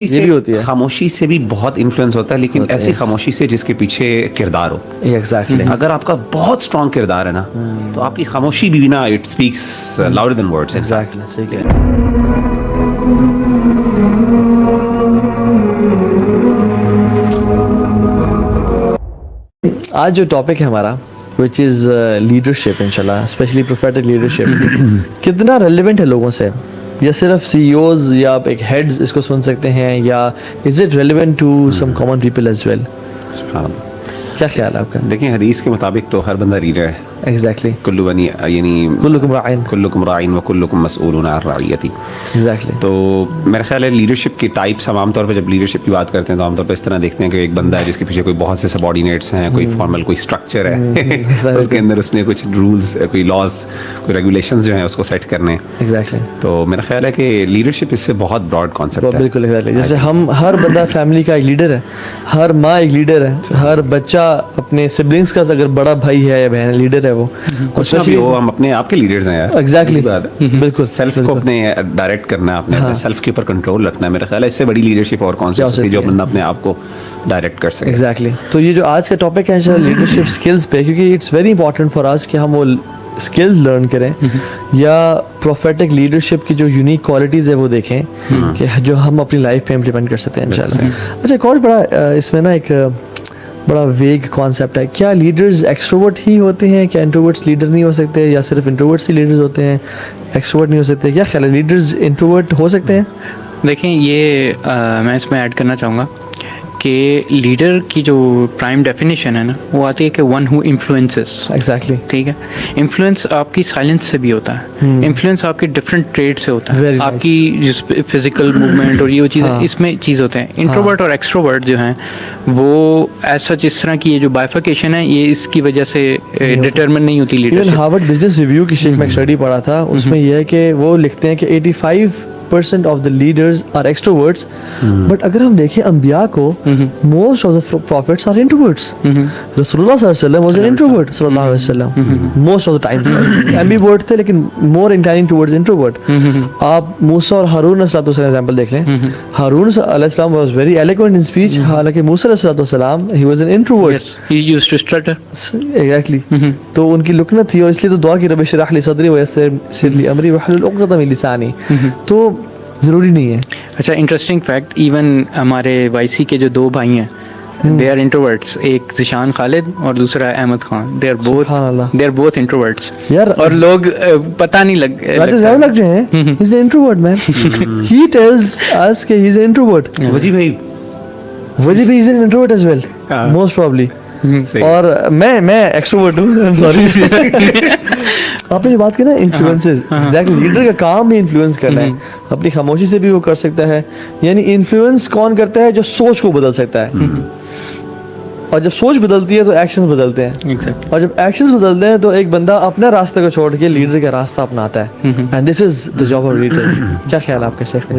یہ بھی ہوتی ہے. خاموشی سے بھی بہت انفلوئنس ہوتا ہے, لیکن ایسی خاموشی سے جس کے پیچھے کردار ہو. ایگزیکٹلی. اگر آپ کا بہت اسٹرانگ کردار ہے نا تو آپ کی خاموشی بھی نا it speaks louder than words. Exactly صحیح کہہ رہے ہیں. آج جو ٹاپک ہے ہمارا وچ از لیڈرشپ انشاءاللہ, اسپیشلی پروفیٹک لیڈرشپ, کتنا ریلیونٹ ہے لوگوں سے, یا صرف سی ای اوز یا آپ ایک ہیڈز اس کو سن سکتے ہیں, یا is it relevant to some common people as well? کیا خیال ہے آپ کا؟ دیکھیں حدیث کے مطابق تو ہر بندہ لیڈر ہے. ایگزیکٹلی. کل بنی یعنی کلکم راعین کلکم راعین و کلکم مسئولون عن رعیتی. ایگزیکٹلی. تو میرا خیال ہے لیڈرشپ کی ٹائپس ہم عام طور پہ جب لیڈرشپ کی بات کرتے ہیں تو عام طور پہ اس طرح دیکھتے ہیں کہ ایک بندہ ہے جس کے پیچھے کوئی بہت سے سبارڈینیٹس ہیں, کوئی فارمل کوئی اسٹرکچر ہے, اس کے اندر اس نے کچھ رولز, کوئی لاز, کوئی ریگولیشنز جو ہیں اس کو سیٹ کرنے. ایگزیکٹلی. تو میرا خیال ہے کہ لیڈرشپ اس سے بہت براڈ کانسیپٹ ہے. بالکل ایگزیکٹلی. جیسے ہم ہر بندہ فیملی کا ایک لیڈر ہے, ہر ماں ایک لیڈر ہے, ہر بچہ اپنے سبلنگس کا اگر بڑا بھائی ہے یا بہن لیڈر ہے, وہ ہم اپنے آپ کے لیڈرز ہیں یار. ایگزیکٹلی. بالکل. سیلف کو اپنے ڈائریکٹ کرنا ہے, اپنے سیلف کے اوپر کنٹرول رکھنا ہے. میرا خیال ہے اس سے بڑی لیڈرشپ اور کون سی ہو سکتی ہے جو بندہ اپنے آپ کو ڈائریکٹ کر سکے. ایگزیکٹلی. تو یہ جو آج کا ٹاپک ہے لیڈرشپ اسکلز پہ, کیونکہ اٹس ویری امپورٹنٹ فار اس کہ ہم وہ اسکلز لرن کریں یا پروفیٹک لیڈرشپ کی جو یونیک کوالٹیز ہے وہ دیکھیں کہ جو ہم اپنی لائف پہ امپلیمنٹ کر سکتے ہیں انشاءاللہ. اچھا, ایک اور بڑا اس میں نا ایک بڑا ویگ کانسیپٹ ہے, کیا لیڈرز ایکسٹروورٹ ہی ہوتے ہیں, کیا انٹروورٹس لیڈر نہیں ہو سکتے, یا صرف انٹروورٹس ہی لیڈرز ہوتے ہیں, ایکسٹروورٹ نہیں ہو سکتے؟ کیا خیال ہے, لیڈرز انٹروورٹ ہو سکتے ہیں؟ دیکھیں یہ میں اس میں ایڈ کرنا چاہوں گا کہ لیڈر کی جو پرائم ڈیفینیشن ہے نا وہ آتی ہے کہ ون ہو انفلوئنسز. ایگزیکٹلی. ٹھیک ہے. انفلوئنس آپ کی سائلنس سے بھی ہوتا ہے, انفلوئنس آپ کے ڈفرینٹ ٹریڈ سے ہوتا ہے, آپ کی جس فزیکل موومنٹ اور یہ وہ چیزیں اس میں چیز ہوتے ہیں. انٹروورٹ اور ایکسٹروورٹ جو ہیں وہ ایسا جس طرح کی یہ جو بائفرکیشن ہے یہ اس کی وجہ سے ڈٹرمن نہیں ہوتی لیڈرشپ. ہارورڈ بزنس ریویو کی شیخ میں ایک اسٹڈی پڑھا تھا, اس میں یہ ہے کہ وہ لکھتے ہیں کہ 85% of the leaders are extroverts, but اگر ہم دیکھیں انبیاء کو most of the prophets are introverts. رسول اللہ صلی اللہ علیہ وسلم was an introvert صلی اللہ علیہ وسلم most of the time. ambivert تھے لیکن more inclining towards introvert. آپ موسیٰ اور ہارون علیہ السلام ایگزامپل دیکھ لیں. ہارون علیہ السلام was very eloquent in speech, حالانکہ موسیٰ علیہ السلام he was an introvert. He used to stutter. Exactly. تو ان کی لکنت تھی, اور اس لیے تو دعا کی رب اشرح لی صدری ویسر لی امری واحلل عقدۃ من لسانی. تو ضروری نہیں ہے. اچھا, انٹرسٹنگ فیکٹ, ایون ہمارے وائی سی کے جو دو بھائی ہیں they are introverts, ایک ذیشان خالد اور دوسرا Ahmad Khan, they are both introverts. اور لوگ پتہ نہیں لگ رہے ہیں he's an introvert man. he tells us کہ he's an introvert. وجی بھائی is an introvert as well most probably. اور میں ایکسٹروورٹ ہوں. سوری, آپ نے بات کی نا انفلوئنسز, ایگزیکٹلی لیڈر کا کام بھی انفلوئنس کرنا ہے, اپنی خاموشی سے بھی وہ کر سکتا ہے. یعنی انفلوئنس کون کرتا ہے؟ جو سوچ کو بدل سکتا ہے, اور جب سوچ بدلتی ہے تو ایکشنز بدلتے ہیں, اور جب ایکشنز بدلتے ہیں تو ایک بندہ اپنا راستہ کو چھوڑ کے لیڈر کا راستہ اپناتا ہے. And this is the job of leader. کیا خیال ہے آپ کا شیخ؟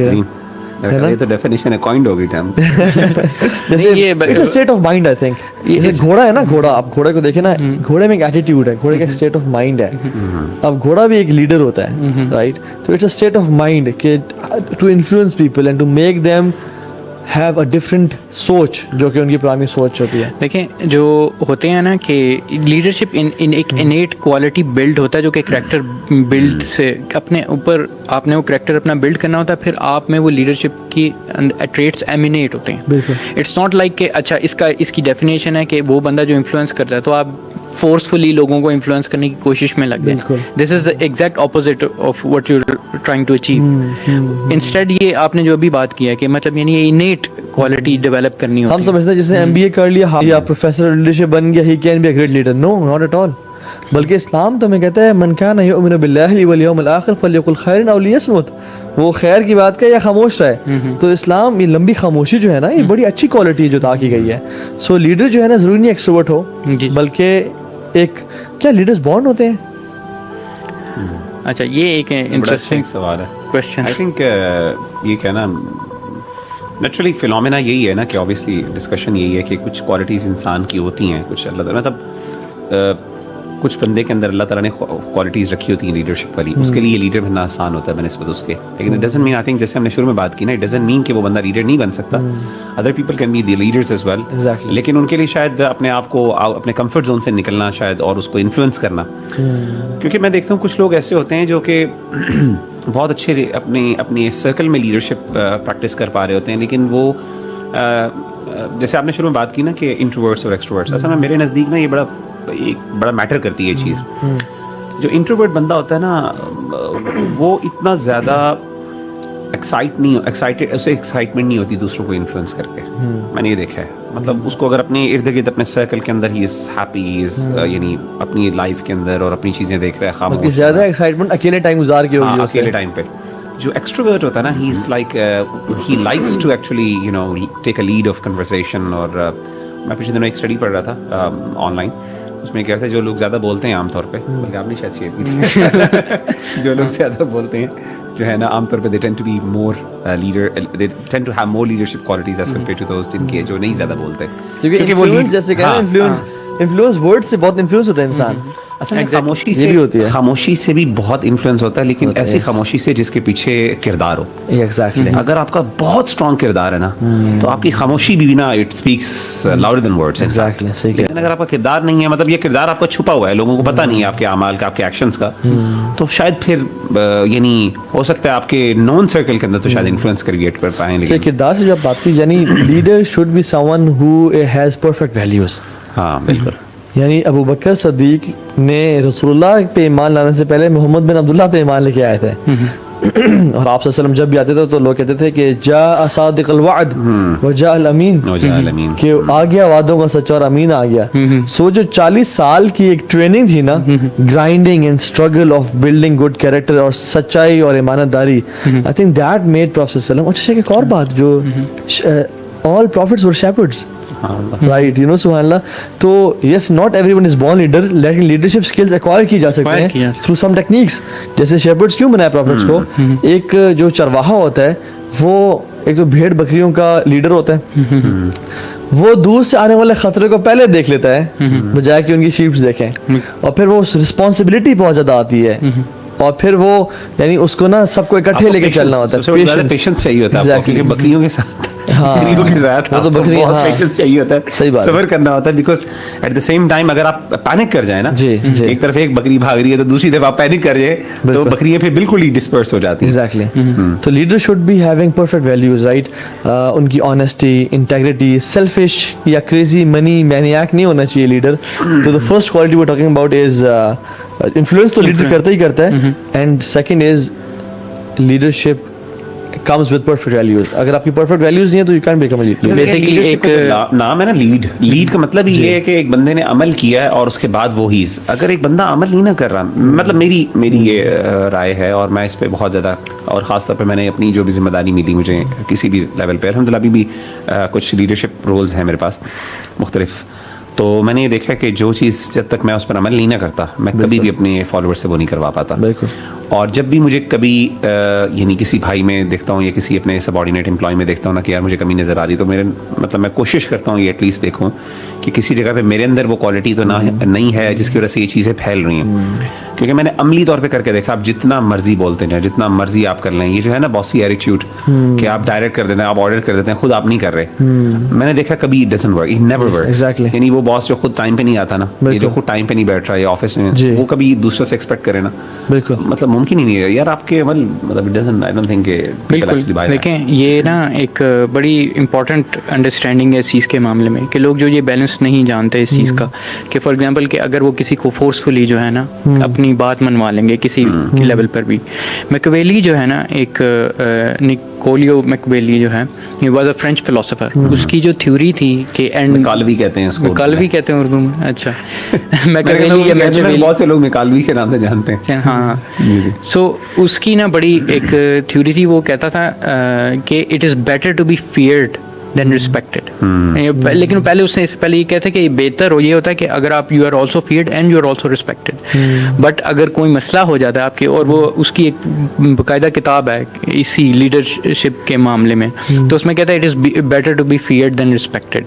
یہ تو ڈیفینیشن ہے کوائنڈ ہوگی time. State of mind I think. جیسے گھوڑا ہے نا, گھوڑا, آپ گھوڑے کو دیکھیں نا, گھوڑے میں ایک ایٹیٹیوڈ ہے, گھوڑے کا ایک اسٹیٹ آف مائنڈ ہے. اب گھوڑا بھی ایک لیڈر ہوتا ہے, رائٹ؟ تو it's a state of mind کہ to influence people and to make them have a different سوچ جو کہ ان کی پرانی سوچ ہوتی ہے. دیکھیں جو ہوتے ہیں نا کہ لیڈرشپ ایک انیٹ کوالٹی بلڈ ہوتا ہے جو کہ کریکٹر بلڈ سے اپنے اوپر آپ نے وہ کریکٹر اپنا بلڈ کرنا ہوتا ہے, پھر آپ میں وہ لیڈرشپ کی ٹریٹس ایمینیٹ ہوتے ہیں. اٹس ناٹ لائک کہ اچھا اس کی ڈیفینیشن ہے کہ وہ بندہ جو انفلوئنس کرتا ہے تو آپ فورسفلی لوگوں کو انفلوئنس کرنے کی کوشش میں لگ جائیں. This is the exact opposite of what you trying to achieve. Instead یہ آپ نے جو ابھی بات کی ہے کہ مطلب یعنی یہ انیٹ کوالٹی ڈیولپ کرنی ہوتی ہے. ہم سمجھتے ہیں جس نے ایم بی اے کر لیا یا پروفیسر لیڈرشپ بن گیا, he can be a great leader. No, not at all. بلکہ اسلام تو ہمیں کہتا ہے من کان یؤمن باللہ والیوم الآخر فلیقل خیرا او لیصمت. وہ خیر کی بات کرے یا خاموش رہے. تو اسلام یہ لمبی خاموشی جو ہے نا, یہ بڑی اچھی کوالٹی جو عطا کی گئی ہے. سو لیڈر جو ہے نا ضروری نہیں ایکسٹروورٹ ہو, بلکہ ایک کیا لیڈرز بورن ہوتے ہیں؟ اچھا, یہ ایک انٹرسٹنگ سوال ہے. کوسچن آئی تھنک یہ کہنا نیچرلی فینومینا یہی ہے نا کہ obviously ڈسکشن یہی ہے کہ کچھ کوالٹیز انسان کی ہوتی ہیں, کچھ اللہ تعالیٰ مطلب کچھ بندے کے اندر اللہ تعالیٰ نے کوالٹیز رکھی ہوتی ہیں لیڈرشپ والی, اس کے لیے لیڈر بننا آسان ہوتا ہے بنسبت اس کے, لیکن it doesn't mean, I think جیسے ہم نے شروع میں بات کی نا, اٹ ڈزنٹ مین کہ وہ بندہ لیڈر نہیں بن سکتا. Other people can be the leaders as well, لیکن ان کے لیے شاید اپنے آپ کو اپنے کمفرٹ زون سے نکلنا شاید اور اس کو انفلوئنس کرنا, کیونکہ میں دیکھتا ہوں کچھ لوگ ایسے ہوتے ہیں جو کہ بہت اچھے اپنی سرکل میں لیڈرشپ پریکٹس کر پا رہے ہوتے ہیں, لیکن وہ جیسے آپ نے شروع میں بات کی نا کہ انٹروورٹس اور ایکسٹروورٹس, اصل میں میرے نزدیک نا یہ بڑا میٹر کرتی ہے یہ چیز. جو انٹروورٹ بندہ ہوتا ہے نا وہ اتنا زیادہ ایکسائٹمنٹ نہیں ہوتی دوسروں کو انفلوئنس کر کے, میں نے یہ دیکھا ہے. مطلب اس کو اگر اپنے ارد گرد اپنے سرکل کے اندر ہی از ہیپی, یعنی اپنی لائف کے اندر اور اپنی چیزیں دیکھ رہا ہے, خاموش, زیادہ ایکسائٹمنٹ اکیلے ٹائم گزار کے ہوگی, اکیلے ٹائم پہ. جو ایکسٹروورٹ ہوتا ہے نا, he is like he likes to actually you know take a lead of conversation. اور میں پچھلے دنوں ایک اسٹڈی پڑھ رہا تھا آن لائن, اس میں کہتے ہیں جو لوگ زیادہ بولتے ہیں عام طور پہ, بلکہ آپ نے شاید شیئر کی, جو لوگ زیادہ بولتے ہیں جو ہے نا عام طور پہ they tend to be more leader, they tend to have more leadership qualities as compared to those جن کے جو نہیں زیادہ بولتے, کیونکہ وہ جیسے کہتے ہیں انفلوئنس ورڈ سے بہت انفلوئنس ہوتا ہے انسان. اصل میں خاموشی سے بھی بہت انفلوئنس ہوتا ہے, لیکن ایسی خاموشی سے جس کے پیچھے کردار ہو. اگر آپ کا بہت اسٹرانگ کردار ہے نا تو آپ کی خاموشی بھی نا it speaks louder than words. لیکن اگر آپ کا کردار نہیں ہے, مطلب یہ کردار آپ کا چھپا ہوا ہے, لوگوں کو پتہ نہیں ہے آپ کے اعمال کا, آپ کے ایکشنز کا, تو شاید پھر یعنی ہو سکتا ہے آپ کے نون سرکل کے اندر تو شاید انفلوئنس کریٹ کر پائیں. لیکن کردار سے جب بات کی, یعنی leader should be someone who has perfect values. ہاں بالکل. یعنی ابو بکر صدیق نے رسول اللہ پہ ایمان لانے سے پہلے محمد بن عبداللہ پہ ایمان لے کے آئے تھے, اور آپ صلی اللہ علیہ وسلم جب بھی آتے تھے تو لوگ کہتے تھے کہ جاء صادق الوعد وجاء الامین, کہ آ گیا وعدوں کا سچا اور امین آ گیا. سو جو 40 سال کی ایک ٹریننگ تھی نا, grinding and struggle of building good character اور سچائی اور امانت داری, I think that made prophet صلی اللہ علیہ وسلم. اچھا ایک اور بات, جو all prophets were shepherds, right, you know, سبحان اللہ. تو yes, not everyone is born leader, لیکن leadership skills acquire کی جا سکتے ہیں through some techniques. جیسے shepherds کیوں بنایا prophets کو, ایک جو چرواہا ہوتا ہے وہ ایک تو بھیڑ بکریوں کا لیڈر ہوتا ہے, وہ دور سے آنے والے خطرے کو پہلے دیکھ لیتا ہے بجائے کہ ان کی شیپس دیکھیں, اور پھر وہ رسپانسبلی بہت زیادہ آتی ہے, اور پھر وہ یعنی اس کو نا سب کو اکٹھے لے کے چلنا ہوتا ہے, پیشنس چاہیے ہوتا ہے, کیونکہ بکریوں کے ساتھ صبر کرنا ہوتا ہے. Because at the same time اگر آپ پینک کر جائیں نا, ایک طرف ایک بکری بھاگ رہی ہے تو دوسری طرف آپ پینک کر جائیں تو بکریاں پھر بالکل ہی ڈسپرس ہو جاتی ہیں. ایگزیکٹلی. تو leader should be having perfect values, right. ان کی آنیسٹی, انٹیگریٹی, سیلفش یا کریزی منی مینیاک نہیں ہونا چاہیے لیڈر. تو the first quality we are talking about is influence, تو لیڈر کرتا ہی کرتا ہے. And second is leadership comes with perfect values. اگر آپ کی perfect values نہیں ہے تو you can't become a leader. Basically ایک نام ہے نا لیڈ کا مطلب یہ ہے کہ ایک بندے نے عمل کیا ہے اور اس کے بعد وہ ہی, اگر ایک بندہ عمل نہیں نہ کر رہا, مطلب میری یہ رائے ہے اور میں اس پہ بہت زیادہ, اور خاص طور پہ میں نے اپنی جو بھی ذمہ داری ملی مجھے کسی بھی لیول پہ, الحمدللہ ابھی بھی کچھ لیڈرشپ رولز ہیں میرے پاس مختلف, تو میں نے یہ دیکھا کہ جو چیز جب تک میں اس پر عمل نہیں نہ کرتا میں کبھی بھی اپنے فالوور سے وہ نہیں کروا پاتا. اور جب بھی مجھے کبھی یعنی کسی بھائی میں دیکھتا ہوں یا کسی اپنے سبارڈینیٹ امپلائی میں دیکھتا ہوں نا کہ یار مجھے کمی نظر آ رہی, تو میرے مطلب میں کوشش کرتا ہوں یہ ایٹ لیسٹ دیکھوں کہ کسی جگہ پہ میرے اندر وہ کوالٹی تو نہیں ہے جس کی وجہ سے یہ چیزیں پھیل رہی ہیں. کیونکہ میں نے عملی طور پہ کر کے دیکھا, آپ جتنا مرضی بولتے ہیں, جتنا مرضی آپ کر لیں, یہ جو ہے نا باسی ایٹیٹیوڈ کہ آپ ڈائریکٹ کر دیتے ہیں, آپ آرڈر کر دیتے ہیں, خود آپ نہیں کر رہے, میں نے دیکھا کبھی it doesn't work, it never works. یعنی وہ باس جو خود ٹائم پہ نہیں آتا نا, یہ جو خود ٹائم پہ نہیں بیٹھ رہا ہے آفس میں, وہ کبھی دوسرے سے ایکسپیکٹ کرے نا, مطلب ممکن ہی نہیں ہے یار آپ کے, مطلب it doesn't, I don't think کہ بالکل. دیکھیں یہ نا ایک بڑی امپورٹنٹ انڈرسٹینڈنگ ہے اس چیز کے معاملے میں کہ لوگ جو یہ بیلنس نہیں جانتے اس چیز کا, کہ فار ایگزامپل کہ اگر وہ کسی کو فورسفلی جو ہے نا اپنی بات منوا لیں گے کسی کی لیول پر بھی. میکویلی جو ہے نا ایک نکولیو میکویلی جو ہے, he was a French philosopher, اس کی جو تھیوری تھی کہ اینڈ مکالوی کہتے ہیں اس کو, مکالوی کہتے ہیں اردو میں. اچھا میکویلی یا میکویلی, بہت سے لوگ مکالوی کے نام سے جانتے ہیں. ہاں, سو اس کی نا بڑی ایک تھیوری تھی, وہ کہتا تھا کہ it is better to be feared then respected. لیکن پہلے اس نے اس سے پہلے یہ کہتے کہ بہتر یہ ہوتا ہے کہ اگر آپ you are also feared and you are also respected. But اگر کوئی مسئلہ ہو جاتا ہے آپ کے, اور وہ اس کی ایک باقاعدہ کتاب ہے اسی لیڈرشپ کے معاملے میں, تو اس میں کہتا ہے it is better to be feared than respected.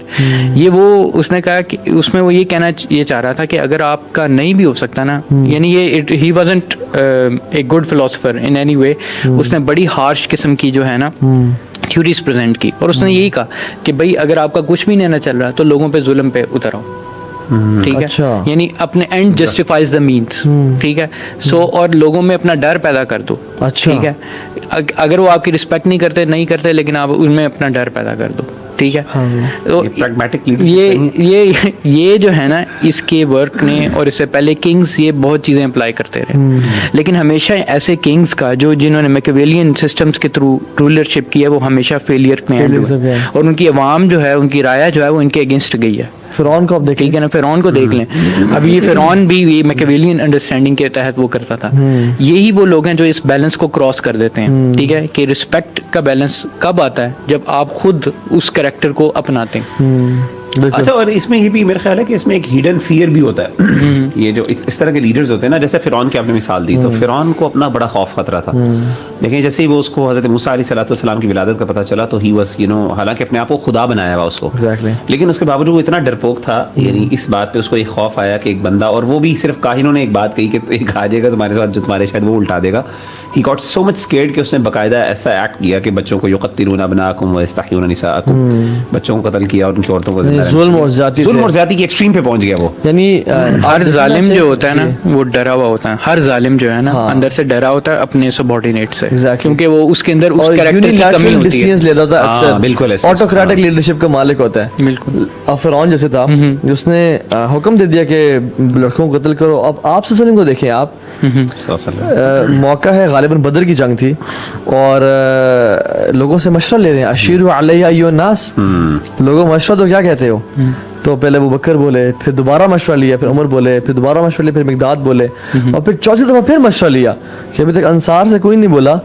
یہ وہ اس نے کہا کہ اس میں وہ یہ کہنا یہ چاہ رہا تھا کہ اگر آپ کا نہیں بھی ہو سکتا نا, یعنی یہ he wasn't a good philosopher in any way, اس نے بڑی ہارش قسم کی جو ہے نا تھیوریز پریزنٹ کی, اور اس نے یہی کہا کہ بھائی اگر آپ کا کچھ بھی نہیں نہ چل رہا تو لوگوں پہ ظلم پہ اتر آؤ, ٹھیک ہے, یعنی اپنے اینڈ جسٹیفائز دا مینس, ٹھیک ہے. سو اور لوگوں میں اپنا ڈر پیدا کر دو, ٹھیک ہے, اگر وہ آپ کی رسپیکٹ نہیں کرتے لیکن آپ ان میں اپنا ڈر پیدا کر دو, ٹھیک ہے. یہ جو ہے نا اس کے ورک نے, اور اس سے پہلے کنگز یہ بہت چیزیں اپلائی کرتے رہے, لیکن ہمیشہ ایسے کنگز کا جنہوں نے میکیویلین سسٹمز کے تھرو رولرشپ کی ہے وہ ہمیشہ فیلئر میں اینڈ ہوئے, اور ان کی عوام جو ہے, ان کی رائے جو ہے وہ ان کے اگینسٹ گئی ہے. فرعون کو اب دیکھ, ٹھیک ہے نا, فرعون کو دیکھ لیں. اب یہ فرعون بھی میکیویلین انڈرسٹینڈنگ کے تحت وہ کرتا تھا. یہی وہ لوگ ہیں جو اس بیلنس کو کراس کر دیتے ہیں, ٹھیک ہے, کہ رسپیکٹ کا بیلنس کب آتا ہے جب آپ خود اس کریکٹر کو اپناتے ہیں. اچھا, اور اس میں یہ بھی میرا خیال ہے کہ اس میں ایک ہیڈن فیئر بھی ہوتا ہے. یہ جو اس طرح کے لیڈرز ہوتے ہیں نا, جیسے فرعون کی آپ نے مثال دی, تو فرعون کو اپنا بڑا خوف خطرہ تھا, لیکن جیسے ہی وہ اس کو حضرت موسیٰ علیہ السلام کی ولادت کا پتہ چلا تو ہی واز حالانکہ اپنے آپ کو خدا بنایا ہوا اس کو, لیکن اس کے باوجود وہ اتنا ڈرپوک تھا, یعنی اس بات پہ اس کو ایک خوف آیا کہ ایک بندہ, اور وہ بھی صرف کاہنوں نے ایک بات کہی کہ ایک آ جائے گا تمہارے ساتھ جو تمہارے شاید وہ الٹا دے گا. He got so much scared کہ اس نے باقاعدہ ایسا ایکٹ کیا کہ بچوں کو یقتلون ابناءکم ویستحیون نساءکم, بچوں کو قتل کیا اور ان کی عورتوں کو ظلم اور زیادتی کی ایکسٹریم پہ پہنچ گیا وہ. یعنی ہر ظالم جو ہوتا ہے نا وہ ڈرا ہوا ہوتا ہے, ہر ظالم جو ہے نا اندر سے ڈرا ہوتا ہے اپنے سبارڈینیٹ سے, کیونکہ وہ اس کے اندر اس کریکٹر کی کمی ہوتی ہے. لیتا ہوتا ہے اکثر, بالکل آٹوکریٹک لیڈرشپ کا مالک ہوتا ہے. بالکل. اب فرعون جیسے تھا جس نے حکم دے دیا کہ لڑکوں کو قتل کرو. اب آپ صلی اللہ علیہ وسلم کو دیکھیں, آپ موقع ہے غالباً بدر کی جنگ تھی, اور لوگوں سے مشورہ لے رہے ہیں, اشیروا علی ایھا الناس, لوگوں مشورہ تو کیا کہتے ہو. تو پہلے ابو بکر بولے, پھر دوبارہ مشورہ لیا, پھر عمر بولے, پھر دوبارہ مشورہ لیا, پھر مقداد بولے, اور پھر چوتھی دفعہ پھر مشورہ لیا کہ ابھی تک انصار سے کوئی نہیں بولا,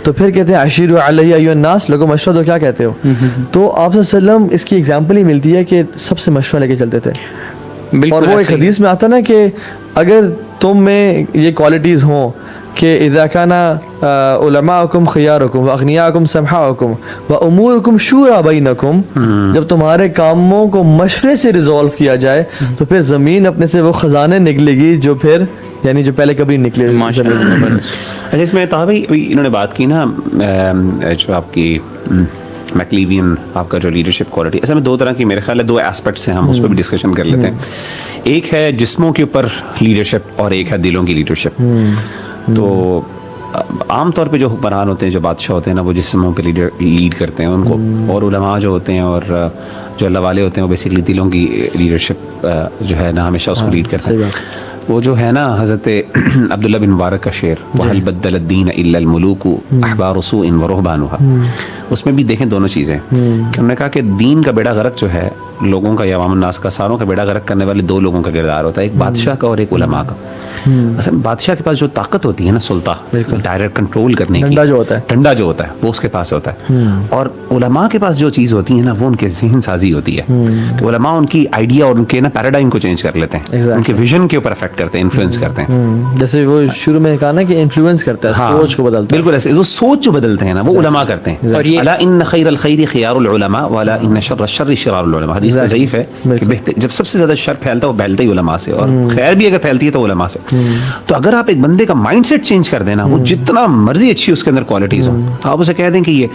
تو پھر کہتے ہیں اشیروا علی ایھا الناس, لوگوں مشورہ تو کیا کہتے ہو. تو آپ صلی اللہ علیہ وسلم اس کی ایگزامپل ہی ملتی ہے کہ سب سے مشورہ لے کے چلتے تھے. اور وہ ایک حدیث میں آتا نا کہ اگر تم میں یہ کوالٹیز ہوں کہ اذا کان علماءکم خیارکم واغنیاءکم سمحاءکم وامورکم شورا بینکم, جب تمہارے کاموں کو مشورے سے ریزولو کیا جائے تو پھر زمین اپنے سے وہ خزانے نکلے گی جو پھر یعنی جو پہلے کبھی نکلے. اچھا, اس میں طه بھائی انہوں نے بات کی نا جو آپ کی میکلیوین آپ کا جو لیڈرشپ کوالٹی, اصل میں دو طرح کی میرے خیال ہے دو ایسپیکٹس ہیں, ہم اس پہ بھی ڈسکشن کر لیتے ہیں. ایک ہے جسموں کے اوپر لیڈرشپ اور ایک ہے دلوں کی لیڈرشپ. تو عام طور پہ جو حکمران ہوتے ہیں, جو بادشاہ ہوتے ہیں نا, وہ جسموں پہ لیڈ کرتے ہیں ان کو, اور علماء جو ہوتے ہیں اور جو اللہ والے ہوتے ہیں وہ بیسیکلی دلوں کی لیڈرشپ جو ہے نا ہمیشہ اس کو لیڈ کرتے ہیں. وہ جو ہے نا حضرت عبداللہ بن مبارک کا شعر, وَهَلْ بَدَّلَ الدِّينَ إِلَّا الْمُلُوكُ أَحْبَارُ سُوءٍ وَرُهْبَانُهَا, اس میں بھی دیکھیں دونوں چیزیں کہ انہوں نے کہا کہ دین کا بیڑا غرق جو ہے لوگوں کا یا عوام الناس کا, ساروں کا بیڑا غرق کرنے والے دو لوگوں کا کردار ہوتا ہے, ایک بادشاہ کا اور ایک علماء کا. اصل بادشاہ کے پاس جو طاقت ہوتی ہے نا, سلطہ ڈائریکٹ کنٹرول کرنے کی, ڈنڈا جو ہوتا ہے وہ اس کے پاس ہوتا ہے, اور علماء کے پاس جو چیز ہوتی ہے نا وہ ان کے ذہن سازی ہوتی ہے, کہ علماء ان کی آئیڈیا اور ان کے نا پیراڈائم کو چینج کر لیتے ہیں, ان کے ویژن کے اوپر افیکٹ کرتے ہیں, انفلوئنس کرتے ہیں. جیسے وہ شروع میں کہا نا کہ انفلوئنس کرتا ہے, سوچ کو بدلتا ہے. بالکل ایسے وہ سوچ جو بدلتے ہیں نا وہ علماء کرتے ہیں. الا ان خیر الخیر خیار العلماء ولا ان شر الشر شرار العلماء, حدیث میں ضعیف ہے کہ جب سب سے زیادہ شر پھیلتا ہے وہ پھیلتا ہی علماء سے, اور خیر بھی اگر پھیلتی ہے تو علماء سے. تو اگر آپ ایک بندے کا مائنڈ سیٹ چینج کر دینا, وہ جتنا مرضی اچھی اس کے اندر کوالٹیز ہوں, تو آپ اسے کہہ دیں کہ یہ,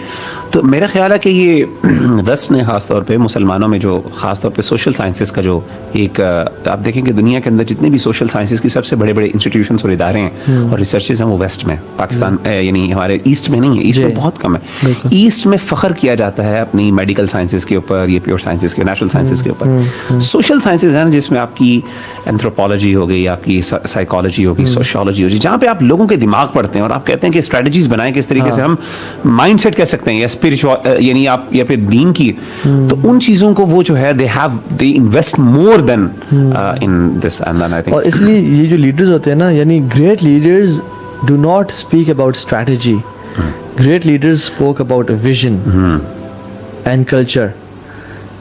تو میرا خیال ہے کہ یہ دس نے خاص طور پہ مسلمانوں میں جو خاص طور پہ سوشل سائنسز کا جو ایک, آپ دیکھیں کہ دنیا کے اندر جتنے بھی سوشل سائنسز کی سب سے بڑے بڑے انسٹیٹیوشنس اور ادارے ہیں اور ریسرچز ہیں وہ ویسٹ میں, پاکستان یعنی ہمارے ایسٹ میں نہیں ہے, ایسٹ میں بہت کم ہے. ایسٹ میں فخر کیا جاتا ہے اپنی میڈیکل سائنسز کے اوپر, یہ پیور سائنسز کے, نیچرل سائنسز کے اوپر. سوشل سائنسز ہیں جس میں آپ کی اینتھروپولوجی ہو گئی, آپ کی سائیکالوجی ہوگی, سوشیولوجی ہوگی, جہاں پہ آپ لوگوں کے دماغ پڑھتے ہیں اور آپ کہتے ہیں کہ اسٹریٹجیز بنائیں کس طریقے سے ہم مائنڈ سیٹ کہہ سکتے ہیں, یا اسپرچوئل یعنی آپ یا پھر دین کی, تو ان چیزوں کو وہ جو ہے دے انویسٹ مور دین ان دس. اور اس لیے یہ جو لیڈرز ہوتے ہیں نا, یعنی great leaders do not speak about strategy, great leaders spoke about vision and culture.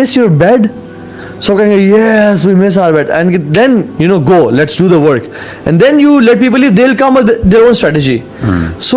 miss your bed? So yes, we miss our bed, and then go, let's do the work, and then you let people live, they'll come with their own strategy. So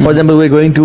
for example we're going to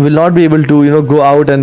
will not be able to go out and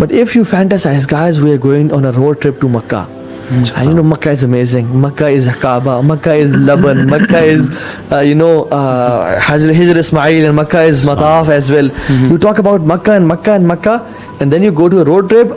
But if you fantasize, guys, we are going on a road trip to Makkah. And Makkah is amazing. Makkah is Kaaba. Makkah is Laban. Makkah is Hijr Ismail, and Makkah is Mataf as well. You talk about Makkah and Makkah and Makkah, and then you go to a road trip.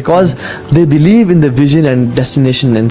because they believe in the vision and destination and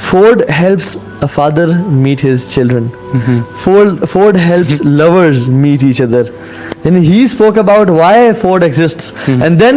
Ford helps a father meet his children. Ford helps lovers meet each other. And he spoke about why Ford exists. And then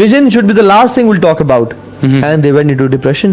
vision should be the last thing we'll talk about. And they went into depression.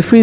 if we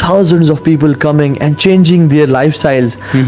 thousands of people coming and changing their lifestyles,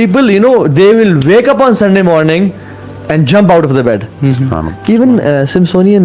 people they will wake up on Sunday morning and jump out of the bed. Even Smithsonian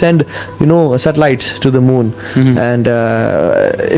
send satellites to the moon and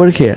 work here?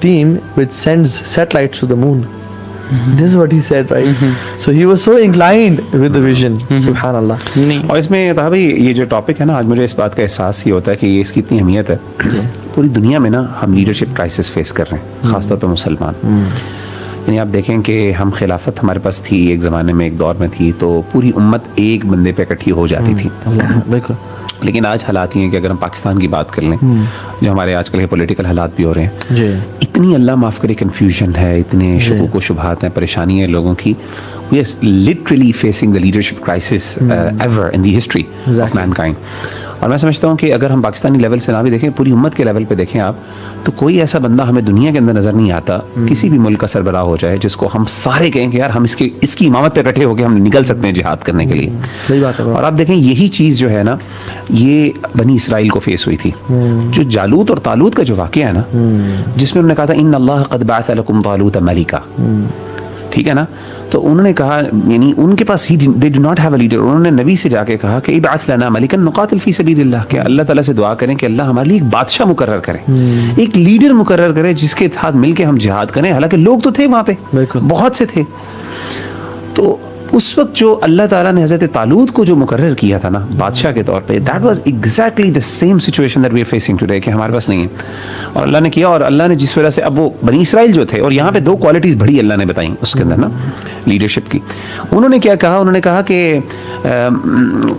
team which sends satellites to the moon. This is what he said, right? So he was so inclined with the vision. Subhanallah. نہیں اور اس میں تھا بھائی یہ جو topic ہے نا آج مجھے اس بات کا احساس ہی ہوتا ہے کہ یہ اس کی اتنی اہمیت ہے. پوری دنیا میں نا ہم لیڈرشپ کرائسس فیس کر رہے ہیں, خاص طور پہ مسلمان. یعنی آپ دیکھیں کہ ہم خلافت ہمارے پاس تھی ایک زمانے میں, ایک دور میں تھی, تو پوری امت ایک بندے پہ اکٹھی ہو جاتی تھی. بالکل. لیکن آج حالات یہ ہیں کہ اگر ہم پاکستان کی بات کر لیں, جو ہمارے آج کل کے پولیٹیکل حالات بھی ہو رہے ہیں, جی اتنی اللہ معاف کرے کنفیوژن ہے, اتنے شکوک و شبہات ہیں, پریشانی ہے لوگوں کی. We are literally facing the leadership crisis ever in the history of mankind. اور میں سمجھتا ہوں کہ اگر ہم پاکستانی لیول سے نہ بھی دیکھیں, پوری امت کے لیول پہ دیکھیں آپ, تو کوئی ایسا بندہ ہمیں دنیا کے اندر نظر نہیں آتا کسی بھی ملک کا سربراہ ہو جائے جس کو ہم سارے کہیں کہ یار ہم اس کی امامت پہ اکٹھے ہو کے ہم نکل سکتے ہیں جہاد کرنے کے لیے. صحیح بات ہے. اور آپ دیکھیں یہی چیز جو ہے نا یہ بنی اسرائیل کو فیس ہوئی تھی. جو جالوت اور طالوت کا جو واقعہ ہے نا, جس میں انہوں نے کہا تھا ان اللہ قد بعث لکم طالوت ملکا, ٹھیک ہے نا, تو انہوں نے کہا یعنی ان کے پاس they do not have a leader. انہوں نے نبی سے جا کے کہا کہ ابعث لنا ملکا نقاتل فی سبیل اللہ, کہ اللہ تعالیٰ سے دعا کریں کہ اللہ ہمارے لیے ایک بادشاہ مقرر کرے, ایک لیڈر مقرر کرے جس کے ساتھ مل کے ہم جہاد کریں. حالانکہ لوگ تو تھے وہاں پہ, بہت سے تھے. تو اس وقت جو اللہ تعالیٰ نے حضرت طالوت کو جو مقرر کیا تھا نا بادشاہ کے طور پہ, that was exactly the same situation that we are facing today, کہ ہمارے پاس نہیں ہے. اور اللہ نے کیا, اور اللہ نے جس وجہ سے اب وہ بنی اسرائیل جو تھے, اور یہاں پہ 2 کوالٹیز بڑی اللہ نے بتائیں اس کے اندر نا لیڈرشپ کی. انہوں نے کیا کہا, انہوں نے کہا کہ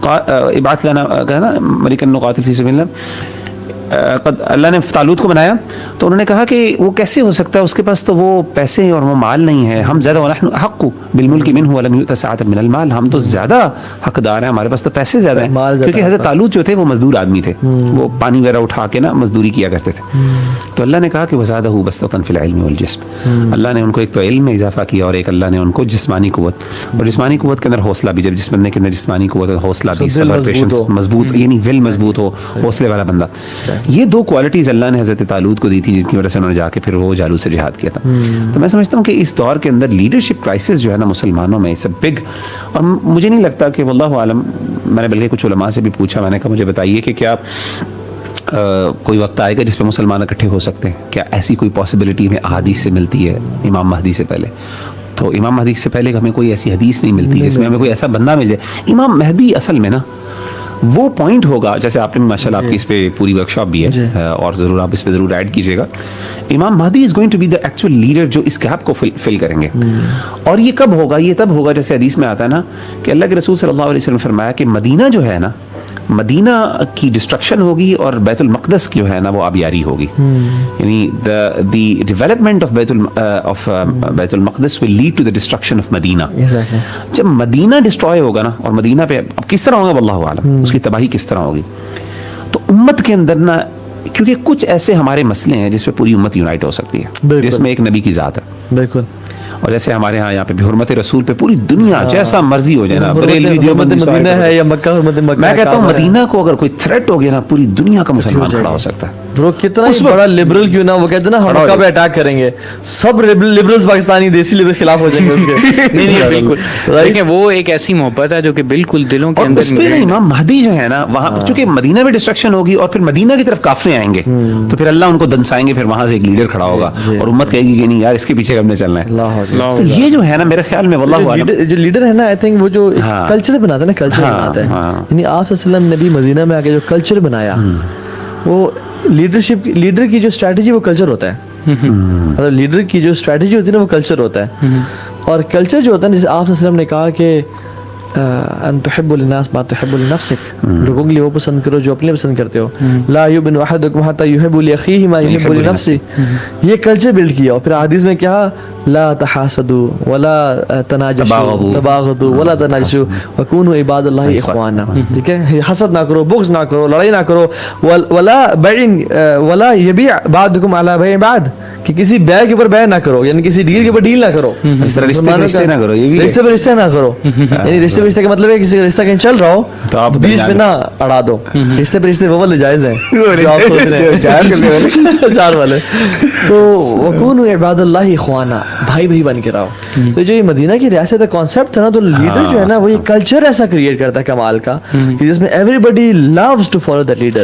ابعث لنا نا ملکا نقاتل فی سبیل اللہ, اللہ نے طالوت کو بنایا تو انہوں نے کہا کہ وہ کیسے ہو سکتا ہے, اس کے پاس تو وہ پیسے اور وہ مال نہیں ہے. ہم زیادہ ونحن احق بالملک منہ ولم یؤت سعۃ من المال, ہم تو زیادہ حقدار ہیں, ہمارے پاس تو پیسے زیادہ ہیں. کیونکہ حضرت طالوت جو تھے وہ مزدور آدمی تھے, وہ پانی وغیرہ اٹھا کے نا مزدوری کیا کرتے تھے. تو اللہ نے کہا کہ وزادہ بسطۃ فی العلم والجسم, اللہ نے ان کو ایک تو علم میں اضافہ کیا, اور ایک اللہ نے ان کو جسمانی قوت, اور جسمانی قوت کے اندر حوصلہ بھی. جب جس بندے کے اندر جسمانی قوت اور حوصلہ بھی, صبر, پیشنس, مضبوط یعنی ول مضبوط ہو, حوصلے والا بندہ, یہ 2 کوالٹیز اللہ نے حضرت طالوت کو دی تھی, جن کی وجہ سے انہوں نے جا کے پھر وہ جالوت سے جہاد کیا تھا. تو میں سمجھتا ہوں کہ اس دور کے اندر لیڈرشپ کرائسس جو ہے نا مسلمانوں میں, اٹس اے بگ. اور مجھے نہیں لگتا کہ واللہ عالم, میں نے بلکہ کچھ علماء سے بھی پوچھا, میں نے کہا مجھے بتائیے کہ کیا کوئی وقت آئے گا جس پہ مسلمان اکٹھے ہو سکتے ہیں, کیا ایسی کوئی پاسبلٹی ہمیں احادیث سے ملتی ہے امام مہدی سے پہلے؟ تو امام مہدی سے پہلے ہمیں کوئی ایسی حدیث نہیں ملتی جس میں ہمیں کوئی ایسا بندہ مل جائے. امام مہدی اصل میں نا وہ پوائنٹ ہوگا, جیسے آپ نے ماشاء اللہ آپ کی اس پہ پوری ورک شاپ بھی ہے, اور ضرور آپ اس پہ ضرور ایڈ کیجیے گا. امام مہدی is going to be the actual leader جو اس گیپ کو فل کریں گے. اور یہ کب ہوگا؟ یہ تب ہوگا جیسے حدیث میں آتا ہے نا کہ اللہ کے رسول صلی اللہ علیہ وسلم نے فرمایا کہ مدینہ جو ہے نا, مدینہ کی ڈسٹرکشن ہوگی اور بیت المقدس کی جو ہے نا وہ آبیاری ہوگی. یعنی دی ڈیولپمنٹ آف بیت المقدس will lead to the destruction of مدینہ. جب مدینہ ڈسٹروائے ہوگا نا, اور مدینہ پہ اب کس طرح ہوگا واللہ عالم, اس کی تباہی کس طرح ہوگی, تو امت کے اندر نا, کیونکہ کچھ ایسے ہمارے مسئلے ہیں جس پہ پوری امت یونائٹ ہو سکتی ہے, جس میں ایک نبی کی ذات ہے. بالکل. اور جیسے ہمارے ہاں یہاں پہ بھی حرمت رسول پہ پوری دنیا جیسا مرضی ہو جائے نا, بریلوی دیوبندی مدینہ ہے یا مکہ, میں کہتا ہوں مدینہ کو اگر کوئی تھریٹ ہو گیا نا, پوری دنیا کا مسلمان کھڑا ہو سکتا ہے. برو کتنا ہی بڑا لبرل کیوں نہ, وہ کہتے ہیں نا ہم مکہ پہ اٹیک کریں گے, سب لبرلز پاکستانی دیسی لبرل خلاف ہو جائیں گے اس کے. نہیں بالکل, دیکھیں وہ ایک ایسی محبت ہے جو کہ بالکل دلوں کے اندر. اس پہ امام مہدی جو ہے نا وہاں, چونکہ مدینہ میں ڈسٹرکشن ہوگی اور پھر مدینہ کی طرف کافرے آئیں گے, تو پھر اللہ ان کو دنسائیں گے, پھر وہاں سے ایک لیڈر کھڑا ہوگا اور امت کہے گی کہ نہیں یار اس کے پیچھے ہم نے چلنا ہے. تو یہ جو ہے نا میرے خیال میں واللہ جو لیڈر ہے نا, آئی تھنک وہ جو کلچر بناتا ہے نا, کلچر بناتا ہے, یعنی آپ صلی اللہ علیہ وسلم نبی مدینہ میں آ کے جو کلچر بنایا, وہ لیڈرشپ, لیڈر کی جو اسٹریٹجی وہ کلچر ہوتا ہے. مطلب لیڈر کی جو اسٹریٹجی ہوتی ہے نا وہ کلچر ہوتا ہے. اور کلچر جو ہوتا ہے, جیسے آپ صلی اللہ علیہ وسلم نے کہا کہ ان تحب للناس ما تحب لنفسك, لوگوں کے لیے وہ پسند کرو جو اپنے پسند کرتے ہو. لا يؤمن احدكم حتى يحب لاخيه ما يحب لنفسه, یہ کلچر بلڈ کیا. اور پھر حدیث میں کیا, لا تحاسدوا ولا تناجشوا تباغضوا ولا تناجشوا وكونوا عباد الله اخوانا. ٹھیک ہے, حسد نہ کرو, بغض نہ کرو, لڑائی نہ کرو. ولا بيع ولا يبيع بعضكم على بيع بعض, کہ کسی بیع کے اوپر بیع نہ کرو, یعنی کسی ڈیل کے اوپر ڈیل نہ کرو, رشتے نہ کرو, رشتے پر رشتے نہ کرو. یعنی رشتے رشتے کا مطلب ہے کسی رشتہ کہیں چل رہا ہو تو آپ بیچ میں نہ اڑا دو. رشتے پہ رشتے وہ والے جائز ہیں جو آپ سوچ رہے ہیں, چار والے. تو وَكُونُوا عِبَادَ اللَّهِ اخوانا, بھائی بھائی بن کے رہو. تو جو یہ مدینہ کی ریاست کا کانسیپٹ تھا نا, تو لیڈر جو ہے نا وہ یہ کلچر ایسا کریٹ کرتا ہے کمال کا, کہ جس میں everybody loves to follow the leader.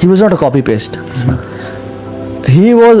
He was not a copy paste. He was,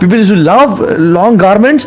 people used to love long garments.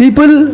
People,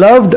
loved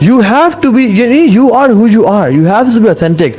You have to be, you are who you are. You have to be authentic.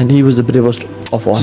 and he was the bravest of all.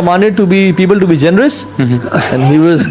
commanded people to be generous, and he was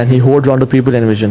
And he holds on to people and vision.